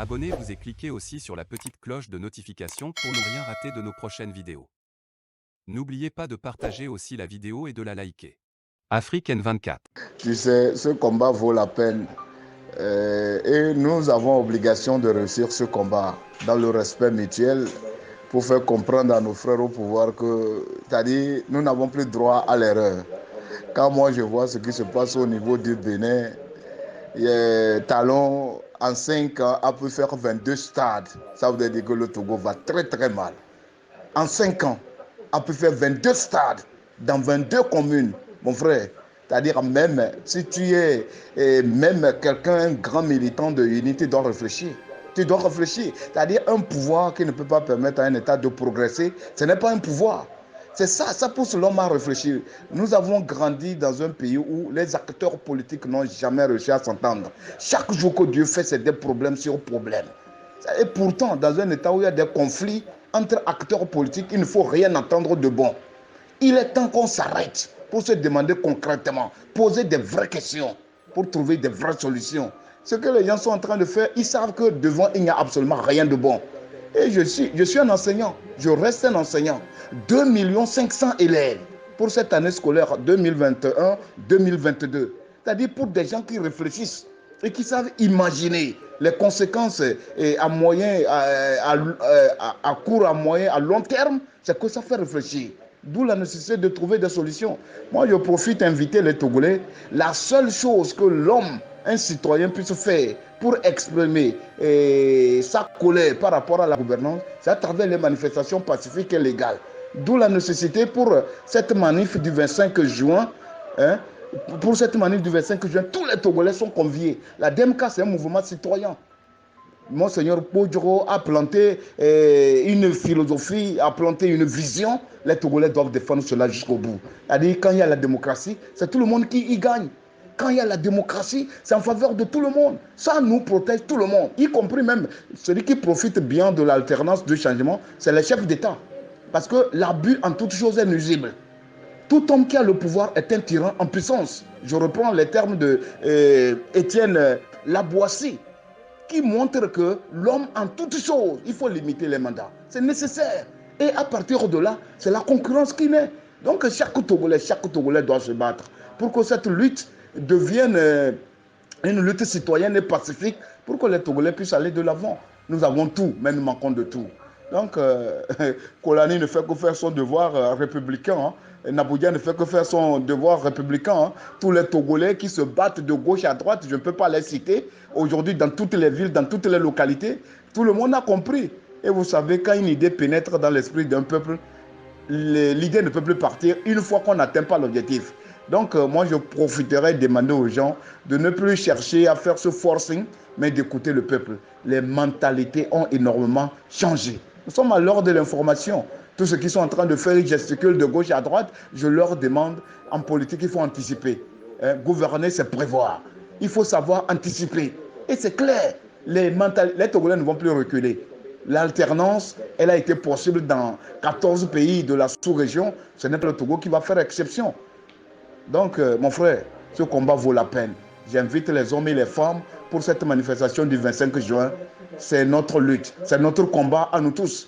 Abonnez-vous et cliquez aussi sur la petite cloche de notification pour ne rien rater de nos prochaines vidéos. N'oubliez pas de partager aussi la vidéo et de la liker. Afrique N24. Tu sais, ce combat vaut la peine. Et nous avons obligation de réussir ce combat dans le respect mutuel pour faire comprendre à nos frères au pouvoir que, c'est-à-dire, nous n'avons plus droit à l'erreur. Quand moi je vois ce qui se passe au niveau du Bénin, Talon en 5 ans a pu faire 22 stades. Ça veut dire que le Togo va très très mal. En 5 ans, a pu faire 22 stades dans 22 communes, mon frère. C'est-à-dire même si tu es même quelqu'un, un grand militant de l'unité, doit réfléchir. Tu dois réfléchir. C'est-à-dire un pouvoir qui ne peut pas permettre à un État de progresser, ce n'est pas un pouvoir. C'est ça, ça pousse l'homme à réfléchir. Nous avons grandi dans un pays où les acteurs politiques n'ont jamais réussi à s'entendre. Chaque jour que Dieu fait, c'est des problèmes sur problèmes. Et pourtant, dans un État où il y a des conflits entre acteurs politiques, il ne faut rien attendre de bon. Il est temps qu'on s'arrête pour se demander concrètement, poser des vraies questions pour trouver des vraies solutions. Ce que les gens sont en train de faire, ils savent que devant, il n'y a absolument rien de bon. Et je suis un enseignant, je reste un enseignant. 2 500 000 élèves pour cette année scolaire 2021-2022. C'est-à-dire pour des gens qui réfléchissent et qui savent imaginer les conséquences à moyen, à court, à moyen, à long terme, c'est que ça fait réfléchir. D'où la nécessité de trouver des solutions. Moi, je profite d'inviter les Togolais. La seule chose que l'homme, un citoyen, puisse faire pour exprimer sa colère par rapport à la gouvernance, c'est à travers les manifestations pacifiques et légales. D'où la nécessité pour cette manif du 25 juin, pour cette manif du 25 juin, tous les Togolais sont conviés. La DMK, c'est un mouvement citoyen. Monseigneur Podjoro a planté une philosophie, a planté une vision. Les Togolais doivent défendre cela jusqu'au bout. C'est-à-dire, quand il y a la démocratie, c'est tout le monde qui y gagne. Quand il y a la démocratie, c'est en faveur de tout le monde. Ça nous protège tout le monde, y compris même celui qui profite bien de l'alternance du changement, c'est les chefs d'État. Parce que l'abus en toute chose est nuisible. Tout homme qui a le pouvoir est un tyran en puissance. Je reprends les termes de Étienne Laboissy, qui montre que l'homme en toutes choses, il faut limiter les mandats. C'est nécessaire. Et à partir de là, c'est la concurrence qui naît. Donc chaque Togolais doit se battre pour que cette lutte devienne une lutte citoyenne et pacifique pour que les Togolais puissent aller de l'avant. Nous avons tout, mais nous manquons de tout. Donc, Kolani ne fait que faire son devoir républicain. Naboudia ne fait que faire son devoir républicain. Tous les Togolais qui se battent de gauche à droite, je ne peux pas les citer. Aujourd'hui, dans toutes les villes, dans toutes les localités, tout le monde a compris. Et vous savez, quand une idée pénètre dans l'esprit d'un peuple, l'idée ne peut plus partir une fois qu'on n'atteint pas l'objectif. Donc, moi, je profiterai de demander aux gens de ne plus chercher à faire ce forcing, mais d'écouter le peuple. Les mentalités ont énormément changé. Nous sommes à l'heure de l'information. Tous ceux qui sont en train de faire, ils gesticulent de gauche à droite. Je leur demande, en politique, il faut anticiper. Gouverner, c'est prévoir. Il faut savoir anticiper. Et c'est clair, les Togolais ne vont plus reculer. L'alternance, elle a été possible dans 14 pays de la sous-région. Ce n'est pas le Togo qui va faire exception. Donc, mon frère, ce combat vaut la peine. J'invite les hommes et les femmes pour cette manifestation du 25 juin. C'est notre lutte, c'est notre combat à nous tous.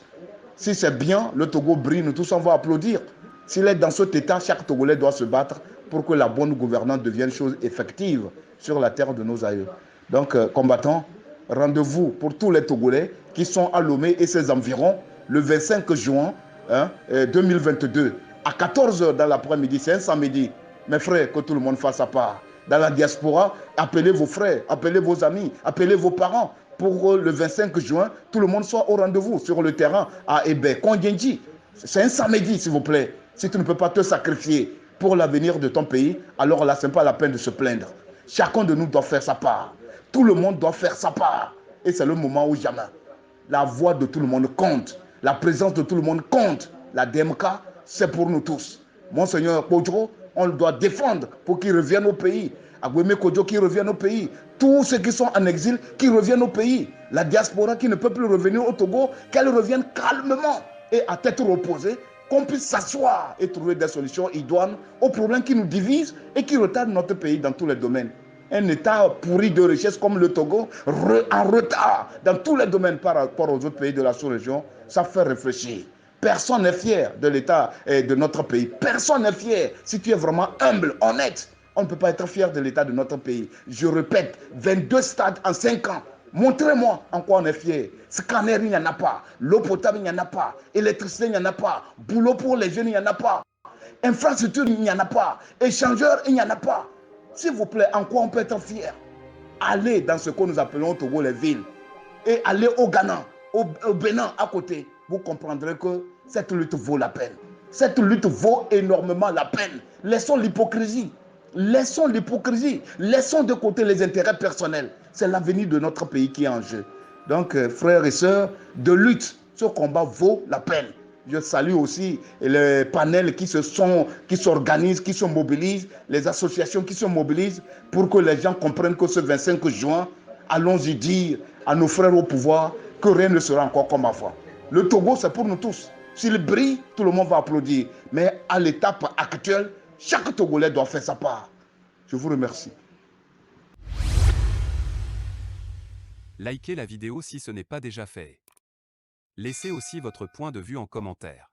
Si c'est bien, le Togo brille, nous tous on va applaudir. S'il est dans cet état, chaque Togolais doit se battre pour que la bonne gouvernance devienne chose effective sur la terre de nos aïeux. Donc, combattants, rendez-vous pour tous les Togolais qui sont à Lomé et ses environs le 25 juin 2022 à 14 h dans l'après-midi, c'est un samedi. Mes frères, que tout le monde fasse sa part. Dans la diaspora, appelez vos frères, appelez vos amis, appelez vos parents pour le 25 juin, tout le monde soit au rendez-vous sur le terrain à Ébé, Kondjenji. C'est un samedi, s'il vous plaît. Si tu ne peux pas te sacrifier pour l'avenir de ton pays, alors là, ce n'est pas la peine de se plaindre. Chacun de nous doit faire sa part. Tout le monde doit faire sa part. Et c'est le moment où jamais. La voix de tout le monde compte. La présence de tout le monde compte. La DMK, c'est pour nous tous. Monseigneur Podjoro, on le doit défendre pour qu'il revienne au pays. Agouemé Kodjo qui revienne au pays. Tous ceux qui sont en exil qui reviennent au pays. La diaspora qui ne peut plus revenir au Togo, qu'elle revienne calmement et à tête reposée, qu'on puisse s'asseoir et trouver des solutions idoines aux problèmes qui nous divisent et qui retardent notre pays dans tous les domaines. un État pourri de richesse comme le Togo, en retard dans tous les domaines par rapport aux autres pays de la sous-région, ça fait réfléchir. Personne n'est fier de l'État et de notre pays. Personne n'est fier. Si tu es vraiment humble, honnête, on ne peut pas être fier de l'État de notre pays. Je répète, 22 stades en 5 ans. Montrez-moi en quoi on est fier. Scanner, il n'y en a pas. L'eau potable, il n'y en a pas. Électricité, il n'y en a pas. Boulot pour les jeunes, il n'y en a pas. Infrastructure, il n'y en a pas. Échangeur, il n'y en a pas. S'il vous plaît, en quoi on peut être fier? Allez dans ce que nous appelons au Togo les villes. Et allez au Ghana, au Bénin à côté. Vous comprendrez que cette lutte vaut la peine. Cette lutte vaut énormément la peine. Laissons l'hypocrisie. Laissons l'hypocrisie. Laissons de côté les intérêts personnels. C'est l'avenir de notre pays qui est en jeu. Donc, frères et sœurs, de lutte, ce combat vaut la peine. Je salue aussi les panels qui s'organisent, qui se mobilisent, les associations qui se mobilisent pour que les gens comprennent que ce 25 juin, allons-y dire à nos frères au pouvoir que rien ne sera encore comme avant. Le Togo, c'est pour nous tous. S'il brille, tout le monde va applaudir. Mais à l'étape actuelle, chaque Togolais doit faire sa part. Je vous remercie. Likez la vidéo si ce n'est pas déjà fait. Laissez aussi votre point de vue en commentaire.